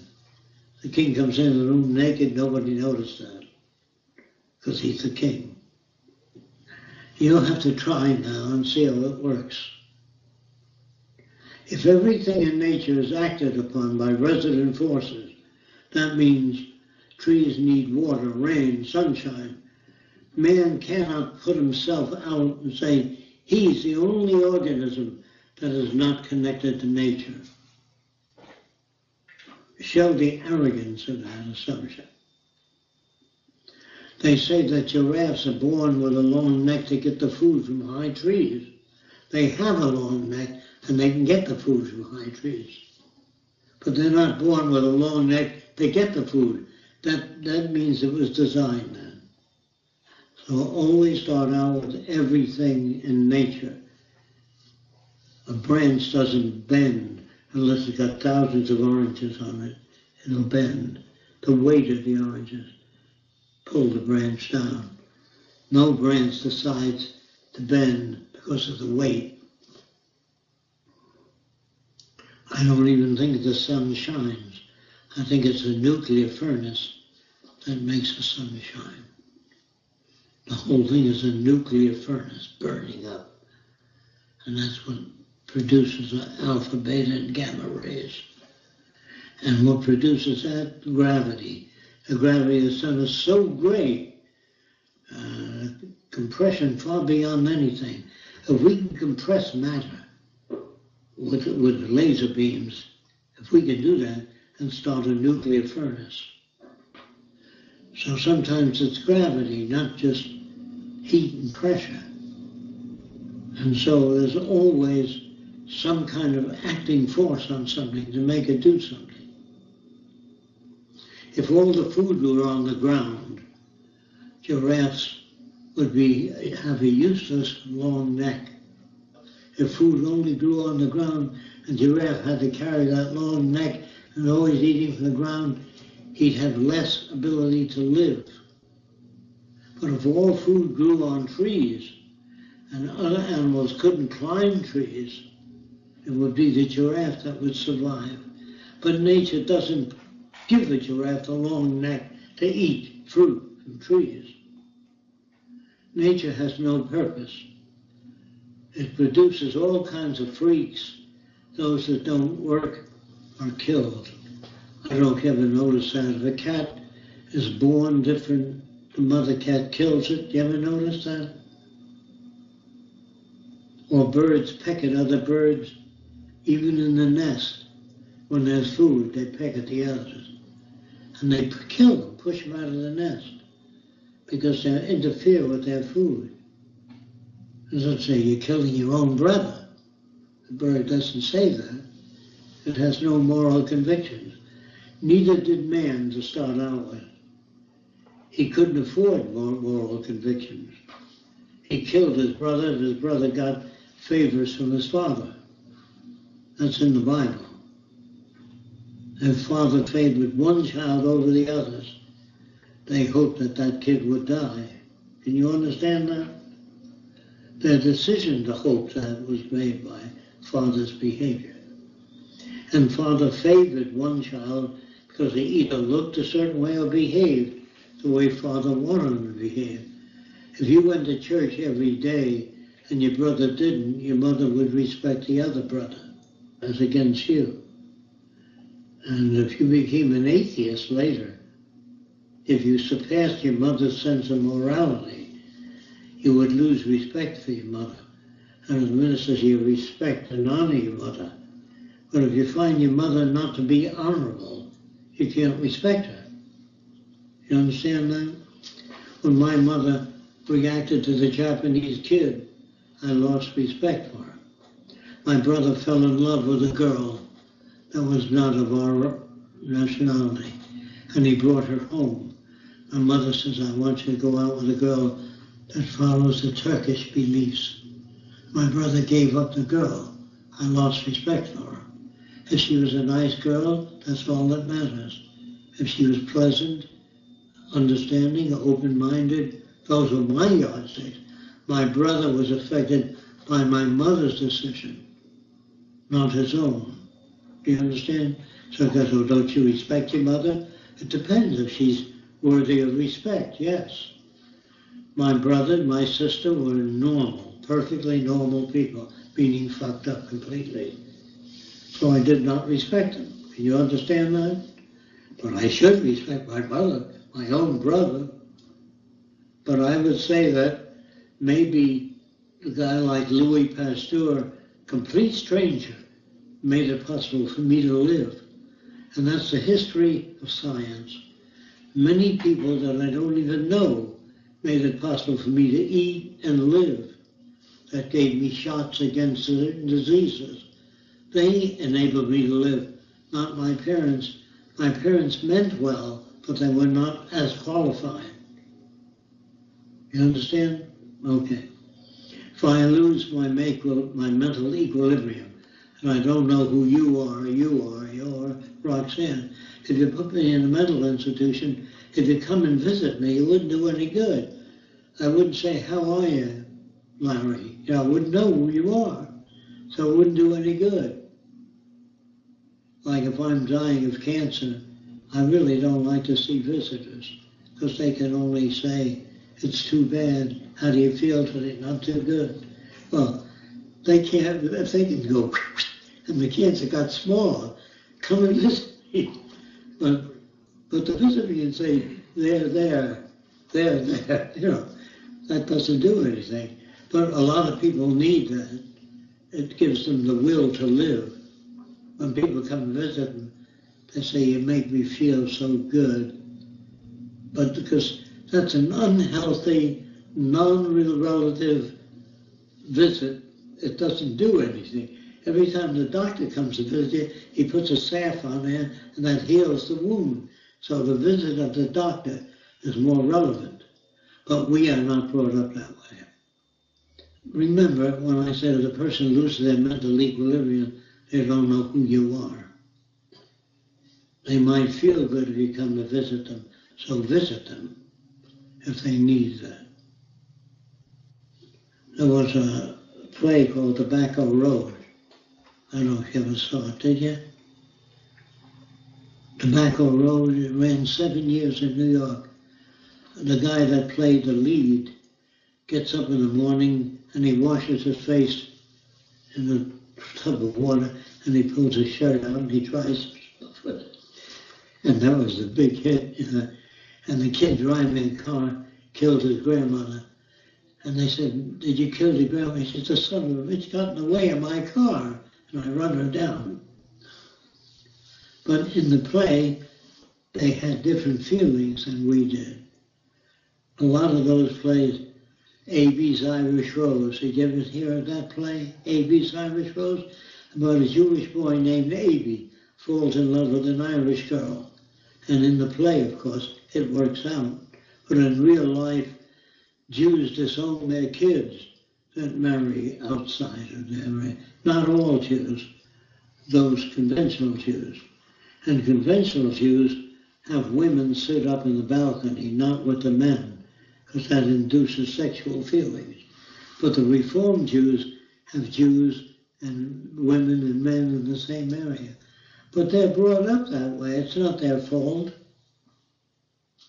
The king comes into the room naked, nobody noticed that, because he's the king. You'll have to try now and see how it works. If everything in nature is acted upon by resident forces, that means trees need water, rain, sunshine. Man cannot put himself out and say he's the only organism that is not connected to nature. Show the arrogance of that assumption. They say that giraffes are born with a long neck to get the food from high trees. They have a long neck and they can get the food from high trees. But they're not born with a long neck to get the food. That means it was designed then. So always start out with everything in nature. A branch doesn't bend unless it's got thousands of oranges on it. It'll bend. The weight of the oranges pull the branch down. No branch decides to bend because of the weight. I don't even think the sun shines. I think it's a nuclear furnace that makes the sun shine. The whole thing is a nuclear furnace burning up. And that's what produces the alpha, beta, and gamma rays. And what produces that? Gravity. The gravity of the sun is so great, compression far beyond anything. If we can compress matter with laser beams, if we can do that and start a nuclear furnace. So sometimes it's gravity, not just heat and pressure. And so there's always some kind of acting force on something to make it do something. If all the food were on the ground, giraffes would have a useless long neck. If food only grew on the ground and giraffe had to carry that long neck and always eating from the ground, he'd have less ability to live. But if all food grew on trees and other animals couldn't climb trees, it would be the giraffe that would survive. But nature doesn't give the giraffe a long neck to eat fruit from trees. Nature has no purpose. It produces all kinds of freaks. Those that don't work are killed. I don't know if you ever noticed that. If a cat is born different, the mother cat kills it. You ever notice that? Or birds peck at other birds, even in the nest. When there's food, they peck at the others. And they kill them, push them out of the nest, because they interfere with their food. It doesn't say you're killing your own brother. The bird doesn't say that. It has no moral convictions. Neither did man to start out with. He couldn't afford moral convictions. He killed his brother, and his brother got favors from his father. That's in the Bible. If father favored one child over the others, they hoped that that kid would die. Can you understand that? Their decision to hope that was made by father's behavior. And father favored one child because he either looked a certain way or behaved the way father wanted him to behave. If you went to church every day and your brother didn't, your mother would respect the other brother as against you. And if you became an atheist later, if you surpassed your mother's sense of morality, you would lose respect for your mother. And as ministers, you respect and honor your mother. But if you find your mother not to be honorable, you can't respect her. You understand that? When my mother reacted to the Japanese kid, I lost respect for her. My brother fell in love with a girl that was not of our nationality, and he brought her home. My mother says, I want you to go out with a girl that follows the Turkish beliefs. My brother gave up the girl. I lost respect for her. If she was a nice girl, that's all that matters. If she was pleasant, understanding, open-minded, those were my yardsticks. My brother was affected by my mother's decision, not his own. Do you understand? So I go, so don't you respect your mother? It depends if she's worthy of respect, yes. My brother and my sister were normal, perfectly normal people, meaning fucked up completely. So I did not respect them. Can you understand that? But I should respect my brother, my own brother. But I would say that maybe a guy like Louis Pasteur, complete stranger, made it possible for me to live. And that's the history of science. Many people that I don't even know made it possible for me to eat and live. That gave me shots against certain diseases. They enabled me to live, not my parents. My parents meant well, but they were not as qualified. You understand? Okay. If I lose my mental equilibrium, and I don't know who you're Roxanne. If you put me in a mental institution, if you come and visit me, it wouldn't do any good. I wouldn't say, how are you, Larry? I wouldn't know who you are, so it wouldn't do any good. Like if I'm dying of cancer, I really don't like to see visitors, because they can only say, it's too bad, how do you feel today? Not too good. Well, they can't, if they can go, and the cancer got small, come and visit me. But the visitor can say, there, that doesn't do anything. But a lot of people need that. It gives them the will to live. When people come and visit them, they say, you make me feel so good. But because that's an unhealthy, non-relative visit, it doesn't do anything. Every time the doctor comes to visit you, he puts a salve on there, and that heals the wound. So the visit of the doctor is more relevant. But we are not brought up that way. Remember, when I said if a person loses their mental equilibrium, they don't know who you are. They might feel good if you come to visit them, so visit them if they need that. There was a play called Tobacco Road. I don't know if you ever saw it, did you? Tobacco Road, it ran 7 years in New York. The guy that played the lead gets up in the morning and he washes his face in a tub of water and he pulls his shirt out and he tries stuff with it. And that was the big hit. And the kid driving the car killed his grandmother. And they said, did you kill your grandmother? He said, the son of a bitch got in the way of my car. And I run her down. But in the play, they had different feelings than we did. A lot of those plays, A.B.'s Irish Rose. Did you ever hear of that play, A.B.'s Irish Rose? About a Jewish boy named A.B. falls in love with an Irish girl. And in the play, of course, it works out. But in real life, Jews disown their kids that marry outside of their, not all Jews, those conventional Jews. And conventional Jews have women sit up in the balcony, not with the men, because that induces sexual feelings. But the Reformed Jews have Jews and women and men in the same area. But they're brought up that way. It's not their fault.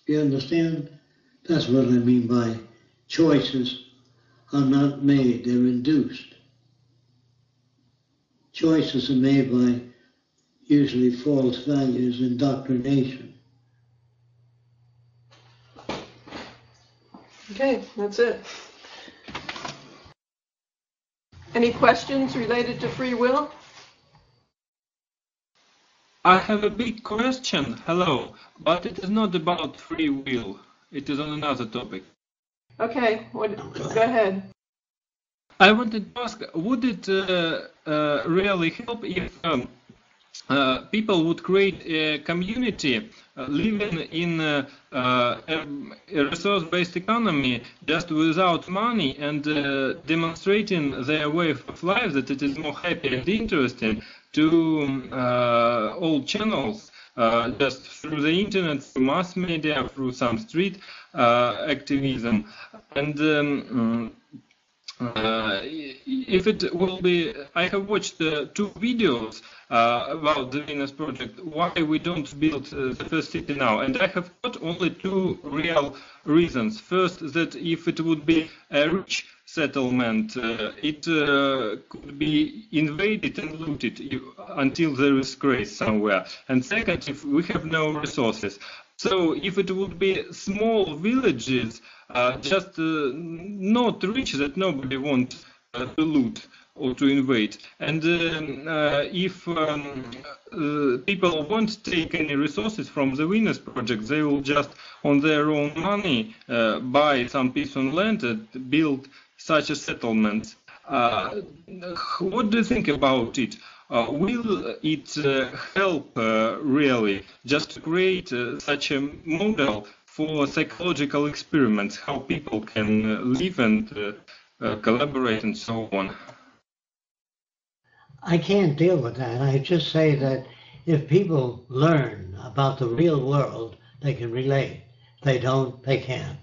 You understand? That's what I mean by choices are not made, they're induced. Choices are made by usually false values, indoctrination. Okay, that's it. Any questions related to free will? I have a big question, hello, but it is not about free will. It is on another topic. Okay, go ahead. I wanted to ask, would it really help if people would create a community living in a resource-based economy just without money and demonstrating their way of life that it is more happy and interesting to all channels, just through the internet, through mass media, through some street activism. And if it will be, I have watched two videos about the Venus project, why we don't build the first city now, and I have got only two real reasons. First, that if it would be a rich settlement, it could be invaded and looted until there is grace somewhere. And second, if we have no resources. So if it would be small villages, just not rich that nobody wants to loot or to invade, and if people won't take any resources from the Venus project, they will just on their own money buy some piece of land and build such a settlement. What do you think about it? Will it help really just to create such a model for psychological experiments, how people can live and collaborate and so on? I can't deal with that. I just say that if people learn about the real world, they can relate. If they don't, they can't.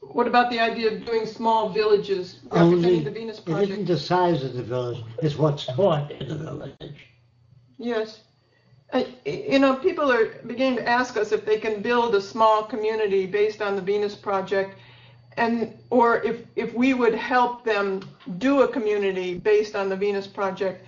What about the idea of doing small villages Only, representing the Venus it isn't Project? the size of the village, it's what's taught in the village. Yes. People are beginning to ask us if they can build a small community based on the Venus Project, or if we would help them do a community based on the Venus Project.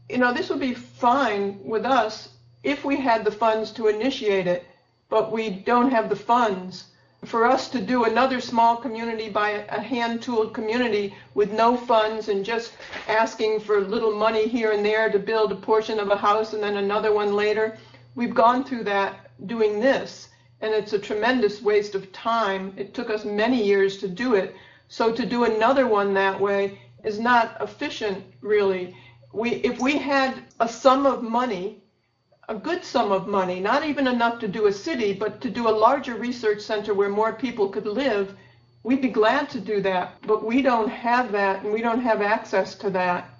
This would be fine with us if we had the funds to initiate it, but we don't have the funds. For us to do another small community by a hand-tooled community with no funds and just asking for little money here and there to build a portion of a house and then another one later, we've gone through that doing this, and it's a tremendous waste of time. It took us many years to do it, so to do another one that way is not efficient, really. If we had a sum of money, a good sum of money, not even enough to do a city, but to do a larger research center where more people could live, we'd be glad to do that. But we don't have that, and we don't have access to that.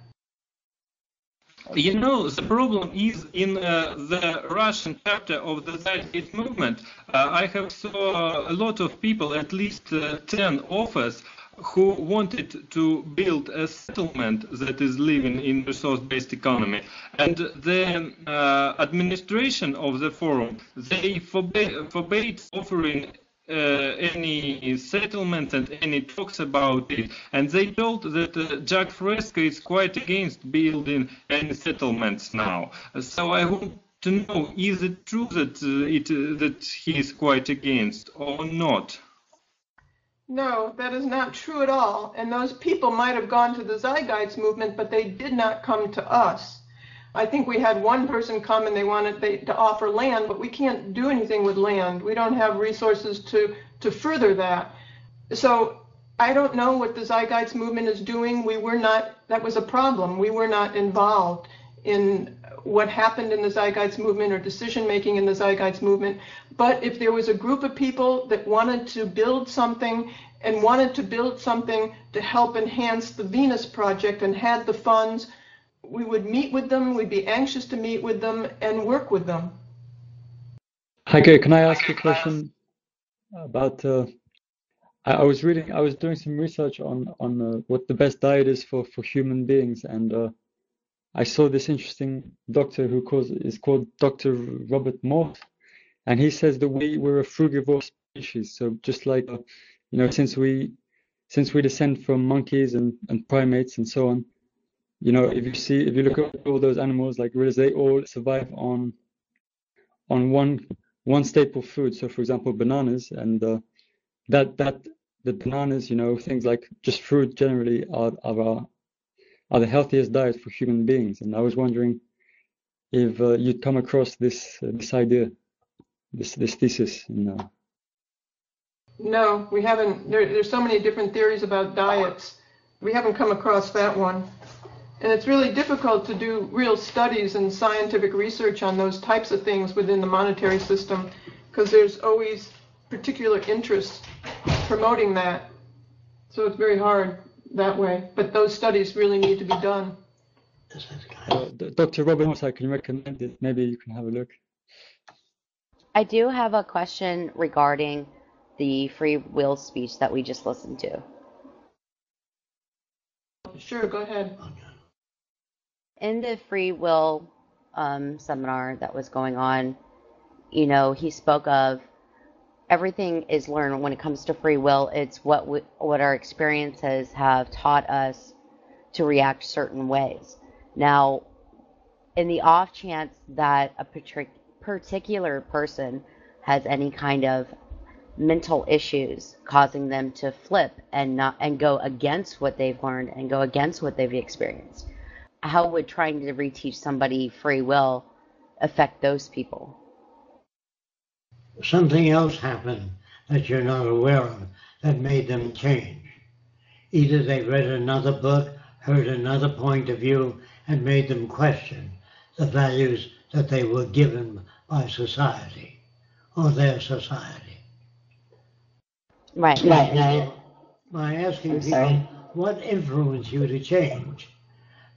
The problem is in the Russian chapter of the Zeitgeist movement. I have saw a lot of people, at least 10 authors, who wanted to build a settlement that is living in resource-based economy. And the administration of the forum, they forbade offering any settlement and any talks about it. And they told that Jack Fresco is quite against building any settlements now. So I want to know, is it true that that he is quite against or not? No, that is not true at all. And those people might have gone to the Zeitgeist movement, but they did not come to us. I think we had one person come and they wanted to offer land, but we can't do anything with land. We don't have resources to further that. So I don't know what the Zeitgeist movement is doing. That was a problem. We were not involved in what happened in the Zeitgeist movement or decision making in the Zeitgeist movement. But if there was a group of people that wanted to build something and wanted to build something to help enhance the Venus Project and had the funds, we would meet with them, we'd be anxious to meet with them and work with them. Heike, can I ask you a question about I was doing some research on what the best diet is for human beings, and I saw this interesting doctor is called Dr. Robert Morse, and he says that we're a frugivore species. So just like since we descend from monkeys and primates and so on, if you look at all those animals like gorillas, they all survive on one staple food. So for example, bananas, and that the bananas, things like just fruit generally are the healthiest diet for human beings. And I was wondering if you'd come across this idea, this thesis. No, we haven't. There's so many different theories about diets. We haven't come across that one. And it's really difficult to do real studies and scientific research on those types of things within the monetary system because there's always particular interests promoting that. So it's very hard that way. But those studies really need to be done. Dr. Robin, also, can you recommend it? Maybe you can have a look. I do have a question regarding the free will speech that we just listened to. Sure, go ahead. In the free will seminar that was going on, he spoke of everything is learned when it comes to free will. It's what our experiences have taught us to react certain ways. Now, in the off chance that a particular person has any kind of mental issues causing them to flip and go against what they've learned and go against what they've experienced, how would trying to reteach somebody free will affect those people? Something else happened that you're not aware of that made them change. Either they read another book, heard another point of view, and made them question the values that they were given by society or their society. Right. Now, by asking people what influenced you to change,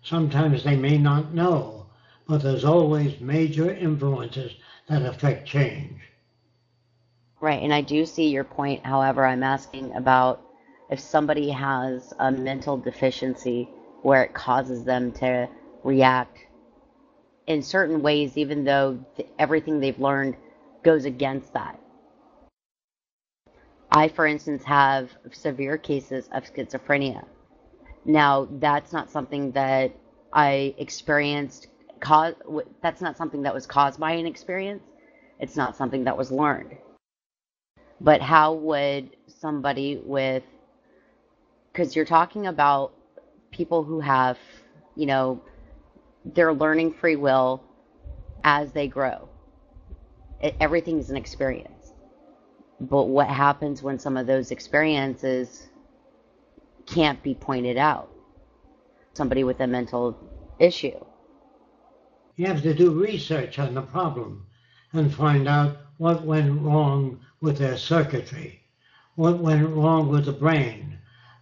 sometimes they may not know, but there's always major influences that affect change. Right, and I do see your point. However, I'm asking about if somebody has a mental deficiency where it causes them to react in certain ways, even though everything they've learned goes against that. I, for instance, have severe cases of schizophrenia. Now, that's not something that I experienced, that's not something that was caused by an experience. It's not something that was learned. But how would somebody with, because you're talking about people who have, they're learning free will as they grow. Everything's an experience. But what happens when some of those experiences can't be pointed out? Somebody with a mental issue. You have to do research on the problem and find out what went wrong with their circuitry, what went wrong with the brain.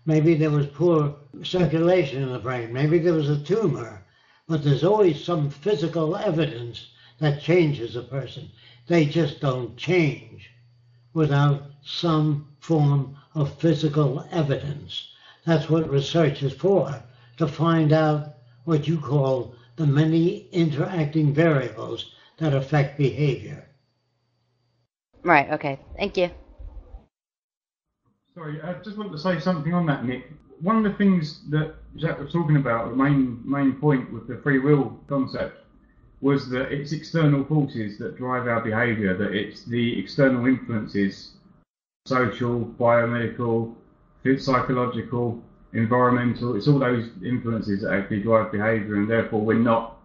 Maybe there was poor circulation in the brain, maybe there was a tumor, but there's always some physical evidence that changes a person. They just don't change without some form of physical evidence. That's what research is for, to find out what you call the many interacting variables that affect behavior. Right, okay. Thank you. Sorry, I just want to say something on that, Nick. One of the things that Jacques was talking about, the main point with the free will concept, was that it's external forces that drive our behaviour, that it's the external influences, social, biomedical, psychological, environmental, it's all those influences that actually drive behaviour, and therefore we're not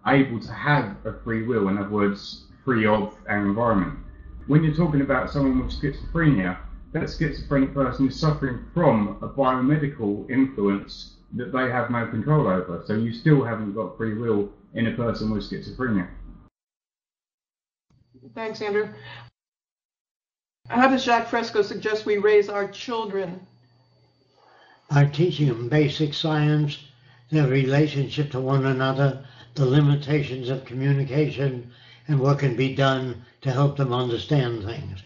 able to have a free will, in other words, free of our environment. When you're talking about someone with schizophrenia, that schizophrenic person is suffering from a biomedical influence that they have no control over, so you still haven't got free will in a person with schizophrenia. Thanks, Andrew. How does Jacques Fresco suggest we raise our children? By teaching them basic science, their relationship to one another, the limitations of communication, and what can be done to help them understand things.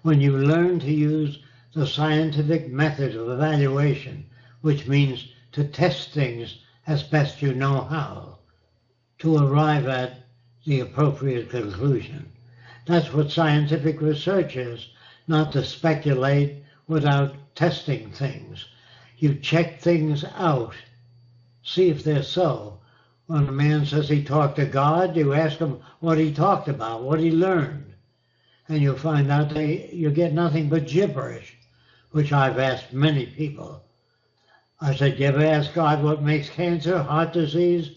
When you learn to use the scientific method of evaluation, which means to test things as best you know how, to arrive at the appropriate conclusion. That's what scientific research is, not to speculate without testing things. You check things out, see if they're so. When a man says he talked to God, you ask him what he talked about, what he learned. And you'll find out you get nothing but gibberish, which I've asked many people. I said, you ever ask God what makes cancer, heart disease?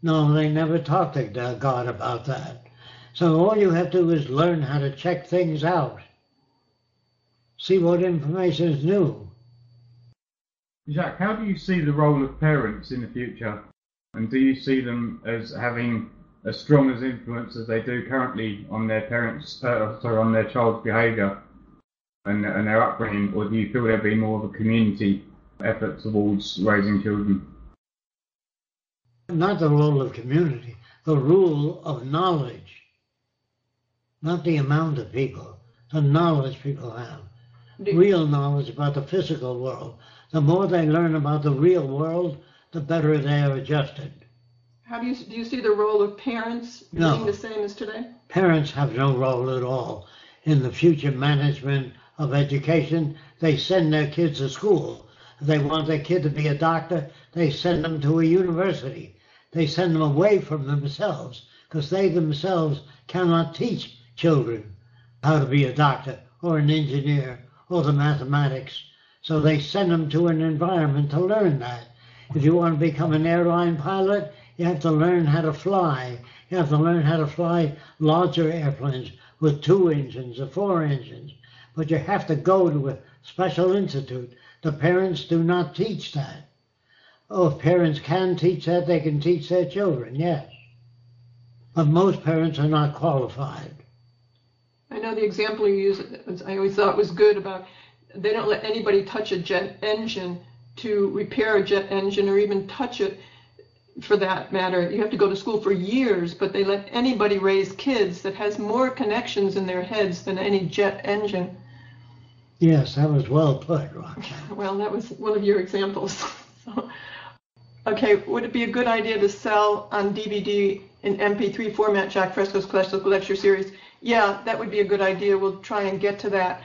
No, they never talked to God about that. So all you have to do is learn how to check things out. See what information is new. Jacques, how do you see the role of parents in the future? And do you see them as having as strong as influence as they do currently on their on their child's behaviour and their upbringing, or do you feel there'll be more of a community effort towards raising children? Not the role of community, the rule of knowledge, not the amount of people, the knowledge people have, real knowledge about the physical world. The more they learn about the real world, the better they are adjusted. How do you see the role of parents No. being the same as today? Parents have no role at all in the future management of education. They send their kids to school. If they want their kid to be a doctor, they send them to a university. They send them away from themselves because they themselves cannot teach children how to be a doctor or an engineer or the mathematics. So they send them to an environment to learn that. If you want to become an airline pilot, you have to learn how to fly. You have to learn how to fly larger airplanes with 2 engines or 4 engines. But you have to go to a special institute. The parents do not teach that. Oh, if parents can teach that, they can teach their children, yes. But most parents are not qualified. I know the example you use, I always thought was good about they don't let anybody touch a jet engine to repair a jet engine or even touch it for that matter. You have to go to school for years, but they let anybody raise kids that has more connections in their heads than any jet engine. Yes, that was well put, Roxanne. Well, that was one of your examples. So, okay, would it be a good idea to sell on DVD in MP3 format Jacque Fresco's Classical Lecture Series? Yeah, that would be a good idea. We'll try and get to that.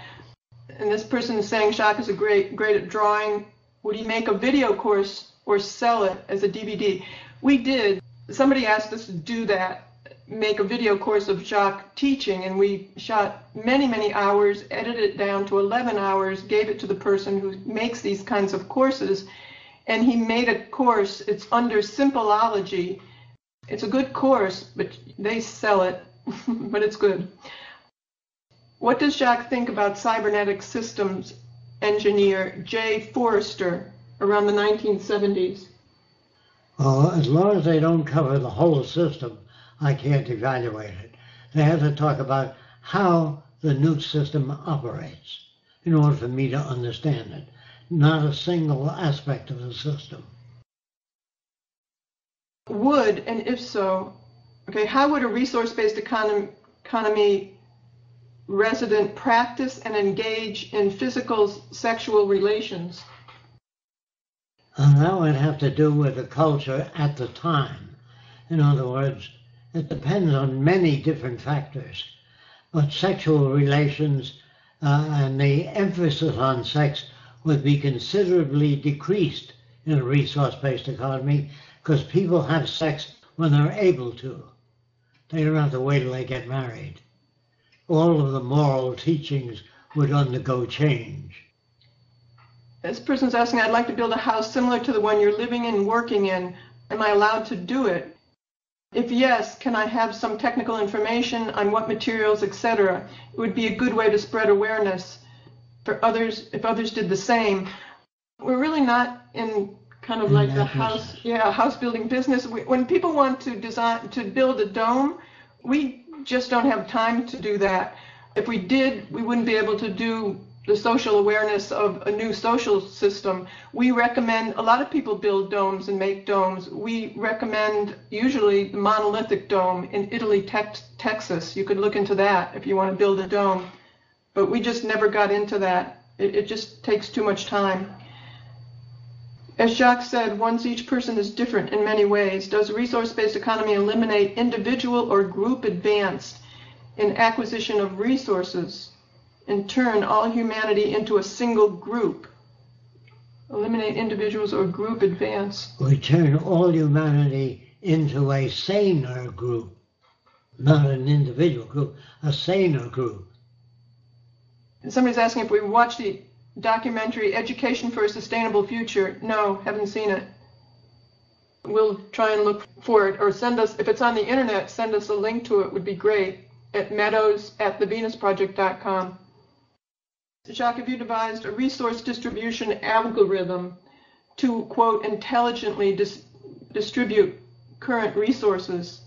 And this person is saying Jacque is great at drawing. Would he make a video course or sell it as a DVD? We did. Somebody asked us to do that, make a video course of Jacque teaching, and we shot many, many hours, edited it down to 11 hours, gave it to the person who makes these kinds of courses, and he made a course. It's under Simpleology. It's a good course, but they sell it, but it's good. What does Jacque think about cybernetic systems engineer Jay Forrester around the 1970s? Well, as long as they don't cover the whole system, I can't evaluate it. They have to talk about how the new system operates in order for me to understand it, not a single aspect of the system. Would, and if so, okay, how would a resource-based economy resident practice and engage in physical sexual relations? That would have to do with the culture at the time. In other words, it depends on many different factors. But sexual relations and the emphasis on sex would be considerably decreased in a resource-based economy because people have sex when they're able to. They don't have to wait till they get married. All of the moral teachings would undergo change. This person's asking, I'd like to build a house similar to the one you're living in, working in. Am I allowed to do it? If yes, can I have some technical information on what materials, etc.? It would be a good way to spread awareness for others, if others did the same. We're really not in kind of like the house building business. When people want to build a dome, we just don't have time to do that. If we did, we wouldn't be able to do the social awareness of a new social system. We recommend, a lot of people build domes and make domes. We recommend usually the monolithic dome in Italy, Texas. You could look into that if you want to build a dome. But we just never got into that. It just takes too much time. As Jacque said, once each person is different in many ways, does a resource-based economy eliminate individual or group advance in acquisition of resources and turn all humanity into a single group? Eliminate individuals or group advance. We turn all humanity into a saner group, not an individual group, a saner group. And somebody's asking if we watched the documentary Education for a Sustainable Future. No, haven't seen it. We'll try and look for it, or send us, if it's on the internet, send us a link to it, would be great, at meadows@thevenusproject.com. Jacque, have you devised a resource distribution algorithm to, quote, intelligently distribute current resources?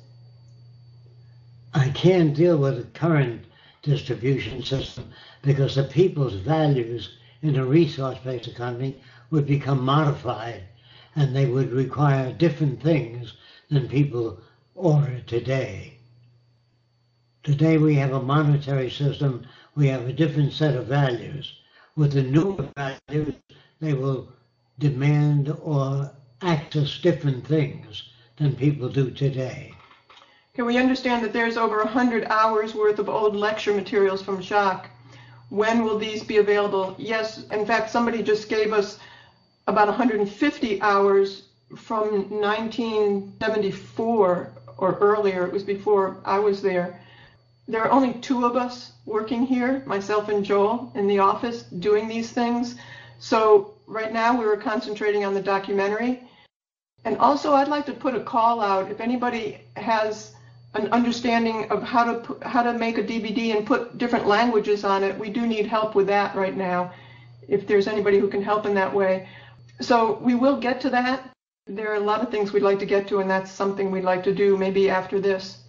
I can't deal with the current distribution system because the people's values in a resource-based economy would become modified and they would require different things than people order today. Today we have a monetary system, we have a different set of values. With the newer values, they will demand or access different things than people do today. Can we understand that there's over 100 hours worth of old lecture materials from Jacques? When will these be available? Yes, in fact, somebody just gave us about 150 hours from 1974 or earlier. It was before I was there. There are only two of us working here, myself and Joel, in the office doing these things. So right now we were concentrating on the documentary. And also I'd like to put a call out if anybody has an understanding of how to make a DVD and put different languages on it. We do need help with that right now, if there's anybody who can help in that way. So we will get to that. There are a lot of things we'd like to get to, and that's something we'd like to do maybe after this.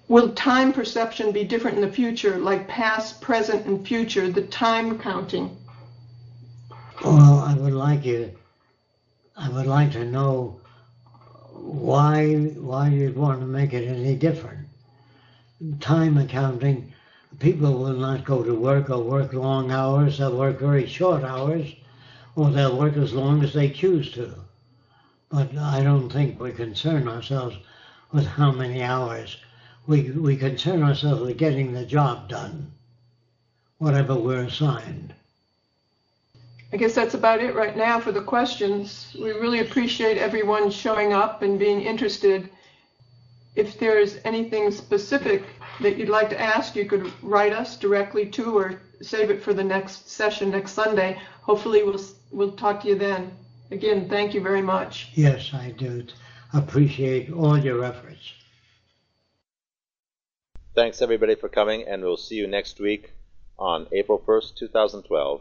Will time perception be different in the future, like past, present, and future, the time counting? Well, I would like to know why you'd want to make it any different. Time accounting, people will not go to work or work long hours. They'll work very short hours, or they'll work as long as they choose to. But I don't think we concern ourselves with how many hours. We concern ourselves with getting the job done, whatever we're assigned. I guess that's about it right now for the questions. We really appreciate everyone showing up and being interested. If there's anything specific that you'd like to ask, you could write us directly to or save it for the next session next Sunday. Hopefully we'll talk to you then. Again, thank you very much. Yes, I do appreciate all your efforts. Thanks everybody for coming, and we'll see you next week on April 1st, 2012.